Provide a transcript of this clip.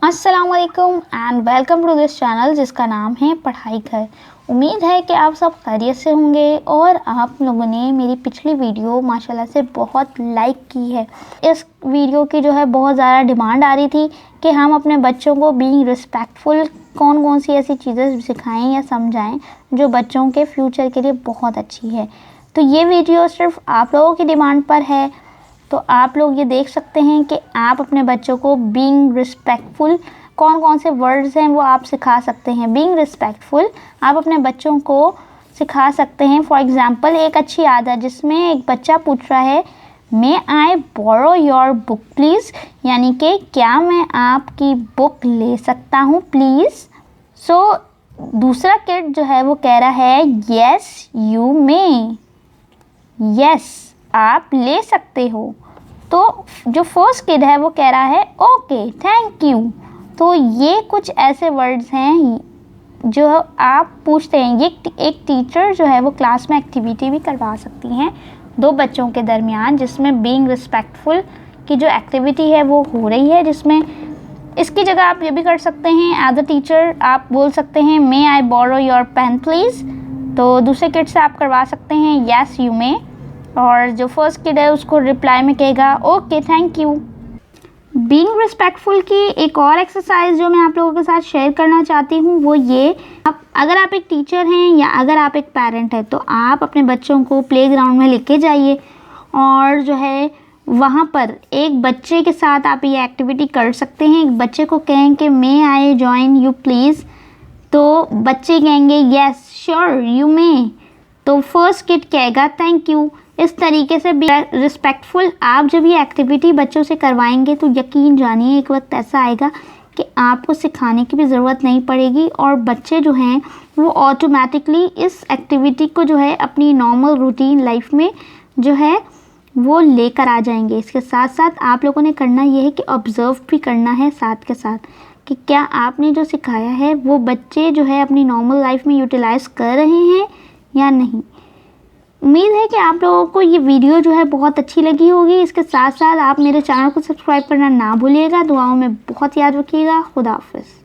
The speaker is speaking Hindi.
अस्सलाम वालेकुम and welcome to this channel जिसका नाम है पढ़ाई घर। उम्मीद है कि आप सब खैरियत से होंगे और आप लोगों ने मेरी पिछली वीडियो माशाल्लाह से बहुत लाइक की है। इस वीडियो की जो है बहुत ज़्यादा डिमांड आ रही थी कि हम अपने बच्चों को बीइंग रिस्पेक्टफुल कौन कौन सी ऐसी चीज़ें सिखाएं या समझाएं जो बच्चों के फ्यूचर के लिए बहुत अच्छी है। तो ये वीडियो सिर्फ आप लोगों की डिमांड पर है, तो आप लोग ये देख सकते हैं कि आप अपने बच्चों को बीइंग रिस्पेक्टफुल कौन कौन से वर्ड्स हैं वो आप सिखा सकते हैं। बीइंग रिस्पेक्टफुल आप अपने बच्चों को सिखा सकते हैं। फॉर एग्जांपल एक अच्छी आदत जिसमें एक बच्चा पूछ रहा है मे आई बोरो योर बुक प्लीज़, यानी कि क्या मैं आपकी बुक ले सकता हूँ प्लीज़। सो दूसरा किड जो है वो कह रहा है येस यू मे, यस आप ले सकते हो। तो जो फर्स्ट किड है वो कह रहा है ओके थैंक यू। तो ये कुछ ऐसे वर्ड्स हैं जो आप पूछते हैं। ये एक टीचर जो है वो क्लास में एक्टिविटी भी करवा सकती हैं दो बच्चों के दरमियान, जिसमें बीइंग रिस्पेक्टफुल की जो एक्टिविटी है वो हो रही है। जिसमें इसकी जगह आप ये भी कर सकते हैं एज अ टीचर, आप बोल सकते हैं मे आई बोरो योर पेन प्लीज़। तो दूसरे किड से आप करवा सकते हैं येस यू मे, और जो फर्स्ट किड है उसको रिप्लाई में कहेगा okay thank you. Being respectful की एक और एक्सरसाइज जो मैं आप लोगों के साथ शेयर करना चाहती हूँ वो ये, अगर आप एक टीचर हैं या अगर आप एक पेरेंट हैं तो आप अपने बच्चों को प्लेग्राउंड में लेके जाइए और जो है वहाँ पर एक बच्चे के साथ आप ये एक्टिविटी कर सकते हैं। एक बच्चे को कहें कि मे आई जॉइन यू प्लीज़, तो बच्चे कहेंगे येस श्योर यू मे, तो फर्स्ट किड कहेगा थैंक यू। इस तरीके से भी रिस्पेक्टफुल आप जब ये एक्टिविटी बच्चों से करवाएंगे तो यकीन जानिए एक वक्त ऐसा आएगा कि आपको सिखाने की भी ज़रूरत नहीं पड़ेगी और बच्चे जो हैं वो ऑटोमेटिकली इस एक्टिविटी को जो है अपनी नॉर्मल रूटीन लाइफ में जो है वो लेकर आ जाएंगे। इसके साथ साथ आप लोगों ने करना ये है कि ऑब्ज़र्व भी करना है साथ के साथ कि क्या आपने जो सिखाया है वो बच्चे जो है अपनी नॉर्मल लाइफ में यूटिलाइज़ कर रहे हैं या नहीं। उम्मीद है कि आप लोगों को ये वीडियो जो है बहुत अच्छी लगी होगी। इसके साथ साथ आप मेरे चैनल को सब्सक्राइब करना ना भूलिएगा। दुआओं में बहुत याद रखिएगा। खुदा हाफिज़।